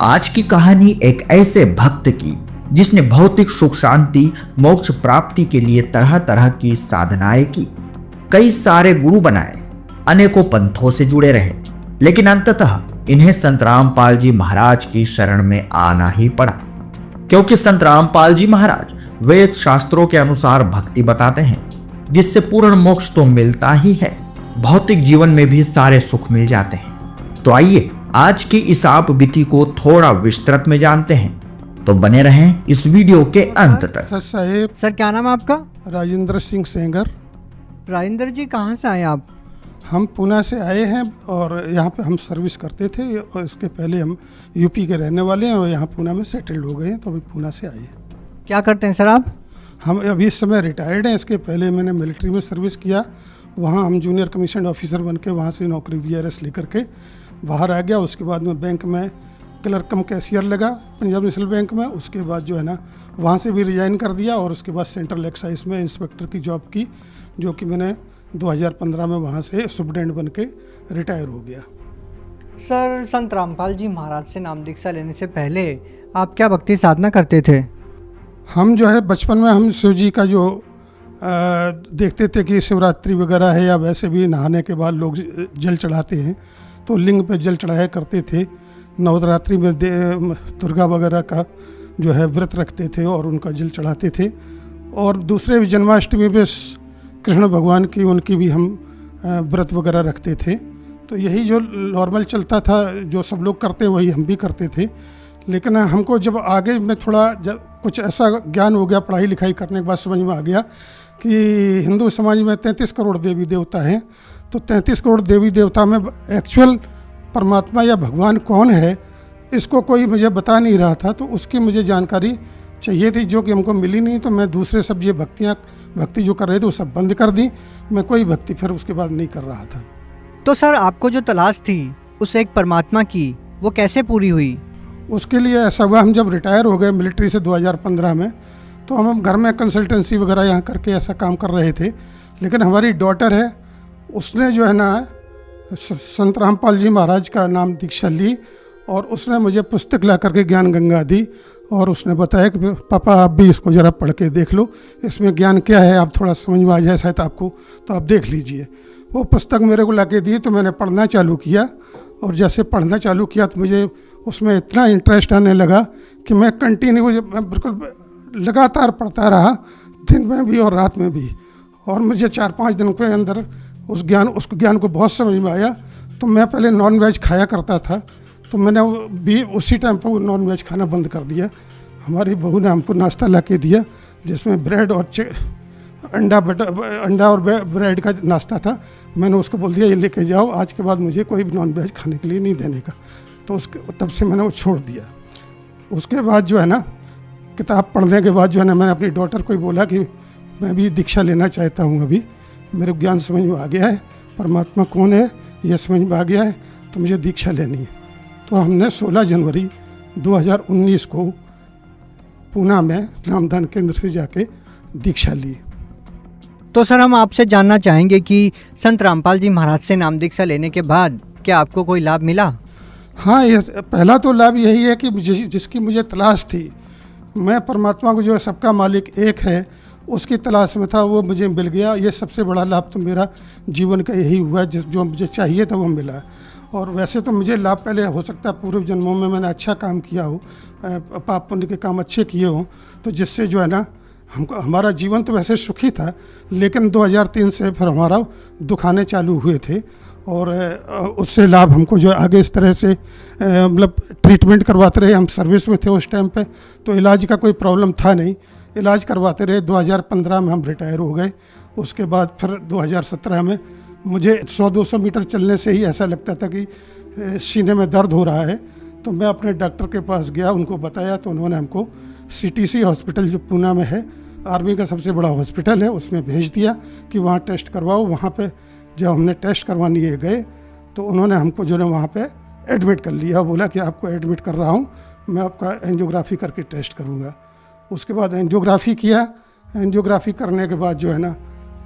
आज की कहानी एक ऐसे भक्त की जिसने भौतिक सुख शांति मोक्ष प्राप्ति के लिए तरह तरह की साधनाएं की, कई सारे गुरु बनाए, अनेकों पंथों से जुड़े रहे, लेकिन अंततः इन्हें संत रामपाल जी महाराज की शरण में आना ही पड़ा, क्योंकि संत रामपाल जी महाराज वेद शास्त्रों के अनुसार भक्ति बताते हैं, जिससे पूर्ण मोक्ष तो मिलता ही है, भौतिक जीवन में भी सारे सुख मिल जाते हैं। तो आइए आज की इस आप बीती को थोड़ा विस्तृत में जानते हैं, तो बने रहें इस वीडियो के अंत तक। साहेब, सर क्या नाम है आपका? राजेंद्र सिंह सेंगर। राजेंद्र जी, कहाँ से आए आप? हम पुणे से आए हैं और यहाँ पे हम सर्विस करते थे और इसके पहले हम यूपी के रहने वाले हैं और यहाँ पुणे में सेटल्ड हो गए हैं, तो अभी पुणे से आए हैं। क्या करते हैं सर आप? हम अभी इस समय रिटायर्ड हैं। इसके पहले मैंने मिलिट्री में सर्विस किया, वहाँ हम जूनियर कमीशन ऑफिसर बन के वहाँ से नौकरी VRS लेकर के बाहर आ गया। उसके बाद में बैंक में क्लर्क कम कैशियर लगा पंजाब नेशनल बैंक में। उसके बाद जो है ना वहाँ से भी रिजाइन कर दिया और उसके बाद सेंट्रल एक्साइज में इंस्पेक्टर की जॉब की, जो कि मैंने 2015 में वहाँ से सुपरटेंडेंट बन के रिटायर हो गया। सर, संत रामपाल जी महाराज से नाम दीक्षा लेने से पहले आप क्या भक्ति साधना करते थे? हम जो है बचपन में हम शिव जी का जो देखते थे कि शिवरात्रि वगैरह है या वैसे भी नहाने के बाद लोग जल चढ़ाते हैं, तो लिंग पे जल चढ़ाया करते थे। नवरात्रि में दुर्गा वगैरह का जो है व्रत रखते थे और उनका जल चढ़ाते थे। और दूसरे जन्माष्टमी पे कृष्ण भगवान की उनकी भी हम व्रत वगैरह रखते थे। तो यही जो नॉर्मल चलता था, जो सब लोग करते वही हम भी करते थे। लेकिन हमको जब आगे में थोड़ा कुछ ऐसा ज्ञान हो गया, पढ़ाई लिखाई करने के बाद समझ में आ गया कि हिंदू समाज में 33 करोड़ देवी देवता हैं, तो 33 करोड़ देवी देवता में एक्चुअल परमात्मा या भगवान कौन है, इसको कोई मुझे बता नहीं रहा था। तो उसकी मुझे जानकारी चाहिए थी, जो कि हमको मिली नहीं। तो मैं दूसरे सब ये भक्ति जो कर रहे थे वो सब बंद कर दी। मैं कोई भक्ति फिर उसके बाद नहीं कर रहा था। तो सर, आपको जो तलाश थी उस एक परमात्मा की, वो कैसे पूरी हुई? उसके लिए ऐसा हुआ, हम जब रिटायर हो गए मिलिट्री से 2015 में, तो हम घर में कंसल्टेंसी वगैरह यहाँ करके ऐसा काम कर रहे थे। लेकिन हमारी डॉटर है, उसने जो है ना संत रामपाल जी महाराज का नाम दीक्षा ली और उसने मुझे पुस्तक ला करके ज्ञान गंगा दी और उसने बताया कि पापा आप भी इसको ज़रा पढ़ के देख लो, इसमें ज्ञान क्या है, आप थोड़ा समझ में आ जाए शायद आपको, तो आप देख लीजिए। वो पुस्तक मेरे को ला के दी, तो मैंने पढ़ना चालू किया और जैसे पढ़ना चालू किया तो मुझे उसमें इतना इंटरेस्ट आने लगा कि मैं बिल्कुल लगातार पढ़ता रहा, दिन में भी और रात में भी। और मुझे 4-5 दिन के अंदर उस ज्ञान को बहुत समझ में आया। तो मैं पहले नॉन वेज खाया करता था, तो मैंने भी उसी टाइम पर वो नॉन वेज खाना बंद कर दिया। हमारी बहू ने हमको नाश्ता ला के दिया, जिसमें ब्रेड और अंडा और ब्रेड का नाश्ता था। मैंने उसको बोल दिया ये लेके जाओ, आज के बाद मुझे कोई भी नॉन वेज खाने के लिए नहीं देने का। तो तब से मैंने वो छोड़ दिया। उसके बाद जो है ना किताब पढ़ने के बाद जो है ना मैंने अपनी डॉटर को ही बोला कि मैं भी दीक्षा लेना चाहता हूँ। अभी मेरे ज्ञान समझ में आ गया है, परमात्मा कौन है ये समझ में आ गया है, तो मुझे दीक्षा लेनी है। तो हमने 16 जनवरी 2019 को पूना में नामदान केंद्र से जाके दीक्षा ली। तो सर, हम आपसे जानना चाहेंगे कि संत रामपाल जी महाराज से नाम दीक्षा लेने के बाद क्या आपको कोई लाभ मिला? हाँ, ये पहला तो लाभ यही है कि जिसकी मुझे तलाश थी, मैं परमात्मा को जो सबका मालिक एक है उसकी तलाश में था, वो मुझे मिल गया। ये सबसे बड़ा लाभ तो मेरा जीवन का यही हुआ, जो मुझे चाहिए था वो मिला। और वैसे तो मुझे लाभ पहले हो सकता है पूर्व जन्मों में मैंने अच्छा काम किया हो, पाप पुण्य के काम अच्छे किए हों, तो जिससे जो है ना हमारा जीवन तो वैसे सुखी था। लेकिन 2003 से फिर हमारा दुख आने चालू हुए थे और उससे लाभ हमको जो आगे इस तरह से मतलब ट्रीटमेंट करवाते रहे। हम सर्विस में थे उस टाइम पे, तो इलाज का कोई प्रॉब्लम था नहीं, इलाज करवाते रहे। 2015 में हम रिटायर हो गए। उसके बाद फिर 2017 में मुझे 100-200 मीटर चलने से ही ऐसा लगता था कि सीने में दर्द हो रहा है। तो मैं अपने डॉक्टर के पास गया, उनको बताया, तो उन्होंने हमको CTC हॉस्पिटल जो पूना में है, आर्मी का सबसे बड़ा हॉस्पिटल है, उसमें भेज दिया कि वहाँ टेस्ट करवाओ। वहाँ पे जब हमने टेस्ट करवाने गए तो उन्होंने हमको जो है वहाँ पे एडमिट कर लिया। बोला कि आपको एडमिट कर रहा हूँ, मैं आपका एंजियोग्राफी करके टेस्ट करूँगा। उसके बाद एंजियोग्राफी किया। एंजियोग्राफी करने के बाद जो है ना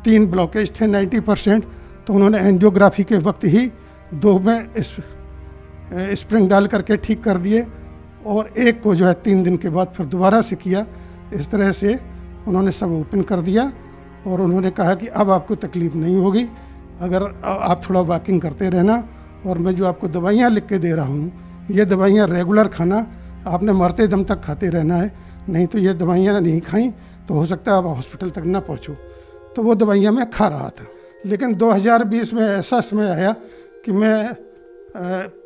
3 ब्लॉकेज थे 90%, तो उन्होंने एंजियोग्राफी के वक्त ही 2 में स्प्रिंग डाल करके ठीक कर दिए। और एक को जो है 3 दिन के बाद फिर दोबारा से किया। इस तरह से उन्होंने सब ओपन कर दिया और उन्होंने कहा कि अब आपको तकलीफ़ नहीं होगी, अगर आप थोड़ा वॉकिंग करते रहना और मैं जो आपको दवाइयाँ लिख के दे रहा हूँ, ये दवाइयाँ रेगुलर खाना, आपने मरते दम तक खाते रहना है, नहीं तो ये दवाइयाँ नहीं खाई तो हो सकता है आप हॉस्पिटल तक ना पहुँचो। तो वो दवाइयाँ मैं खा रहा था। लेकिन 2020 में ऐसा समय आया कि मैं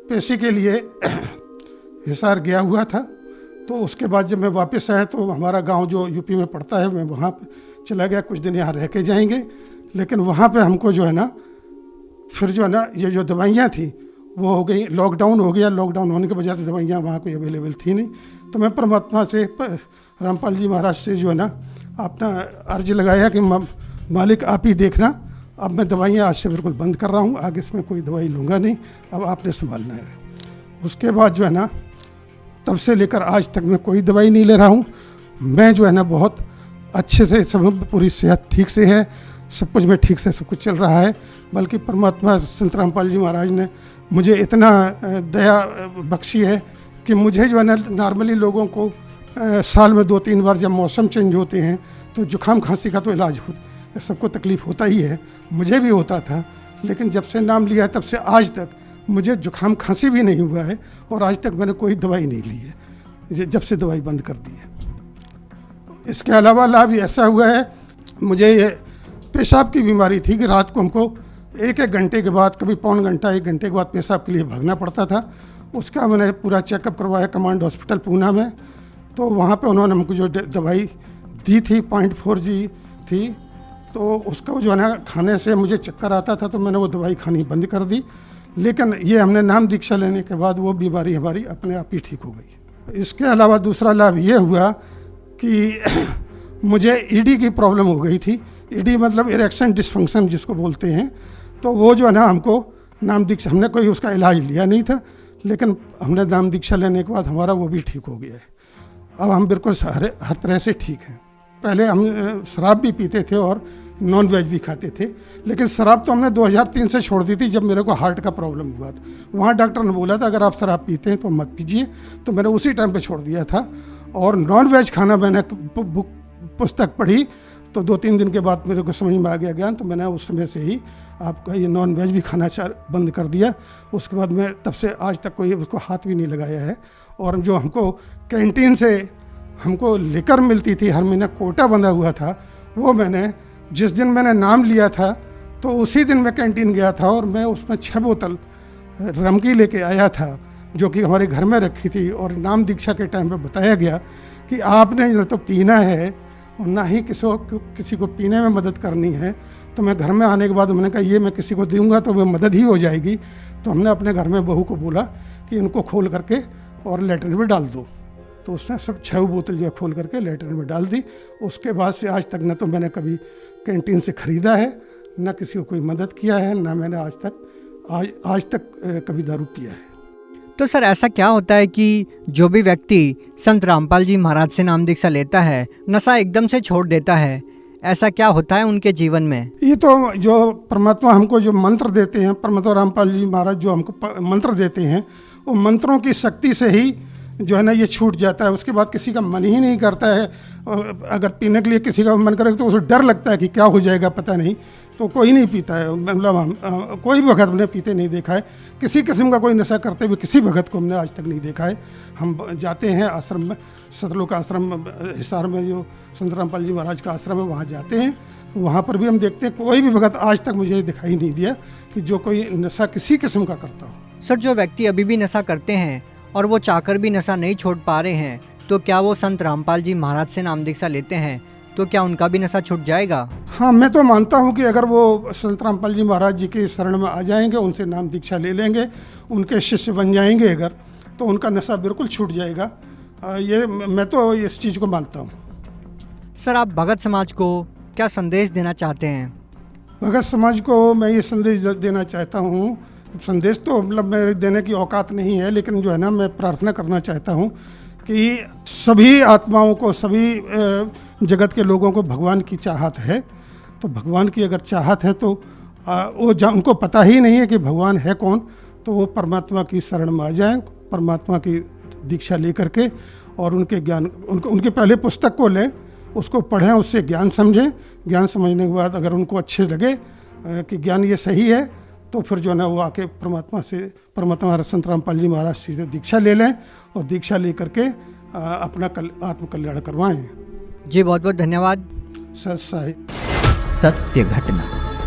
पेशी के लिए हिसार गया हुआ था। तो उसके बाद जब मैं वापस आया तो हमारा गांव जो यूपी में पड़ता है, मैं वहाँ चला गया, कुछ दिन यहाँ रह के जाएंगे। लेकिन वहाँ पे हमको जो है ना फिर जो है ना ये जो दवाइयाँ थी वो हो गई, लॉकडाउन हो गया। लॉकडाउन होने की वजह से दवाइयाँ वहाँ कोई अवेलेबल थी नहीं। तो मैं परमात्मा से, रामपाल जी महाराज से जो है ना अपना अर्ज लगाया कि मालिक आप ही देखना, अब मैं दवाइयाँ आज से बिल्कुल बंद कर रहा हूँ, आगे इसमें कोई दवाई लूँगा नहीं, अब आपने संभालना है। उसके बाद जो है ना तब से लेकर आज तक मैं कोई दवाई नहीं ले रहा हूँ। मैं जो है ना बहुत अच्छे से, सब पूरी सेहत ठीक से है, सब कुछ में ठीक से सब कुछ चल रहा है। बल्कि परमात्मा संत रामपाल जी महाराज ने मुझे इतना दया बख्शी है कि मुझे जो है ना नॉर्मली लोगों को साल में 2-3 बार जब मौसम चेंज होते हैं तो जुकाम खांसी का तो इलाज सबको तकलीफ़ होता ही है, मुझे भी होता था। लेकिन जब से नाम लिया तब से आज तक मुझे जुकाम खांसी भी नहीं हुआ है और आज तक मैंने कोई दवाई नहीं ली है, जब से दवाई बंद कर दी है। इसके अलावा लाभ ऐसा हुआ है, मुझे ये पेशाब की बीमारी थी कि रात को हमको 1-1 घंटे के बाद, कभी पौन घंटा 1 घंटे के बाद पेशाब के लिए भागना पड़ता था। उसका मैंने पूरा चेकअप करवाया कमांड हॉस्पिटल पूना में। तो वहाँ पे उन्होंने हमको जो दवाई दी थी 0.4G थी, तो उसको जो है ना खाने से मुझे चक्कर आता था, तो मैंने वो दवाई खानी बंद कर दी। लेकिन ये हमने नाम दीक्षा लेने के बाद वो बीमारी हमारी अपने आप ही ठीक हो गई। इसके अलावा दूसरा लाभ ये हुआ कि मुझे ईडी की प्रॉब्लम हो गई थी। ईडी मतलब इरेक्शन डिसफंक्शन जिसको बोलते हैं। तो वो जो है ना हमको नाम दीक्षा, हमने कोई उसका इलाज लिया नहीं था, लेकिन हमने नाम दीक्षा लेने के बाद हमारा वो भी ठीक हो गया है। अब हम बिल्कुल हर तरह से ठीक हैं। पहले हम शराब भी पीते थे और नॉन वेज भी खाते थे, लेकिन शराब तो हमने 2003 से छोड़ दी थी जब मेरे को हार्ट का प्रॉब्लम हुआ था। वहाँ डॉक्टर ने बोला था अगर आप शराब पीते हैं तो मत पीजिए, तो मैंने उसी टाइम पे छोड़ दिया था। और नॉन वेज खाना मैंने पुस्तक पढ़ी तो 2-3 दिन के बाद मेरे को समझ में आ गया ज्ञान, तो मैंने उस समय से ही आपका ये नॉन वेज भी खाना बंद कर दिया। उसके बाद मैं तब से आज तक कोई उसको हाथ भी नहीं लगाया है। और जो हमको कैंटीन से हमको लिकर मिलती थी, हर महीना कोटा बंधा हुआ था, वो मैंने जिस दिन मैंने नाम लिया था तो उसी दिन मैं कैंटीन गया था और मैं उसमें 6 बोतल रम की लेके आया था, जो कि हमारे घर में रखी थी। और नाम दीक्षा के टाइम पे बताया गया कि आपने न तो पीना है और ना ही किसी को पीने में मदद करनी है। तो मैं घर में आने के बाद मैंने कहा ये मैं किसी को दूंगा तो वो मदद ही हो जाएगी। तो हमने अपने घर में बहू को बोला कि इनको खोल करके और लेटरिन में डाल दो। तो उसने सब 6 बोतल जो है खोल करके लेटरिन में डाल दी। उसके बाद से आज तक न तो मैंने कभी कैंटीन से ख़रीदा है, न किसी को कोई मदद किया है, न मैंने आज तक कभी दारू पिया है। तो सर ऐसा क्या होता है कि जो भी व्यक्ति संत रामपाल जी महाराज से नाम दीक्षा लेता है, नशा एकदम से छोड़ देता है, ऐसा क्या होता है उनके जीवन में? ये तो जो परमात्मा हमको जो मंत्र देते हैं, परमात्मा रामपाल जी महाराज जो हमको मंत्र देते हैं, वो मंत्रों की शक्ति से ही जो है ना ये छूट जाता है। उसके बाद किसी का मन ही नहीं करता है। और अगर पीने के लिए किसी का मन करे तो उसे डर लगता है कि क्या हो जाएगा पता नहीं, तो कोई नहीं पीता है। मतलब हम कोई भी भगत हमने पीते नहीं देखा है, किसी किस्म का कोई नशा करते हुए किसी भगत को हमने आज तक नहीं देखा है। हम जाते हैं आश्रम में, सतलोक आश्रम हिसार में जो संत रामपाल जी महाराज का आश्रम है, वहाँ जाते हैं, तो वहाँ पर भी हम देखते हैं कोई भी भगत आज तक मुझे दिखाई नहीं दिया कि जो कोई नशा किसी किस्म का करता हो। सर जो व्यक्ति अभी भी नशा करते हैं और वो चाहकर भी नशा नहीं छोड़ पा रहे हैं, तो क्या वो संत रामपाल जी महाराज से नाम दीक्षा लेते हैं तो क्या उनका भी नशा छूट जाएगा? हाँ, मैं तो मानता हूँ कि अगर वो संत रामपाल जी महाराज जी के शरण में आ जाएंगे, उनसे नाम दीक्षा ले लेंगे, उनके शिष्य बन जाएंगे अगर, तो उनका नशा बिल्कुल छूट जाएगा। ये मैं तो इस चीज़ को मानता हूँ। सर आप भगत समाज को क्या संदेश देना चाहते हैं? भगत समाज को मैं ये संदेश देना चाहता हूँ, संदेश तो मतलब मेरे देने की औकात नहीं है, लेकिन जो है ना मैं प्रार्थना करना चाहता हूँ कि सभी आत्माओं को, सभी जगत के लोगों को भगवान की चाहत है। तो भगवान की अगर चाहत है तो वो उनको पता ही नहीं है कि भगवान है कौन, तो वो परमात्मा की शरण में आ जाएं, परमात्मा की दीक्षा ले करके और उनके ज्ञान उनके पहले पुस्तक को लें, उसको पढ़ें, उससे ज्ञान समझें। ज्ञान समझने के बाद अगर उनको अच्छे लगे कि ज्ञान ये सही है, तो फिर जो है ना वो आके परमात्मा संत रामपाल जी महाराज से दीक्षा ले लें और दीक्षा ले करके अपना आत्मकल्याण करवाएं। जी बहुत बहुत धन्यवाद। सत्य सत्य घटना,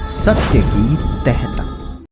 सत्य की तहता।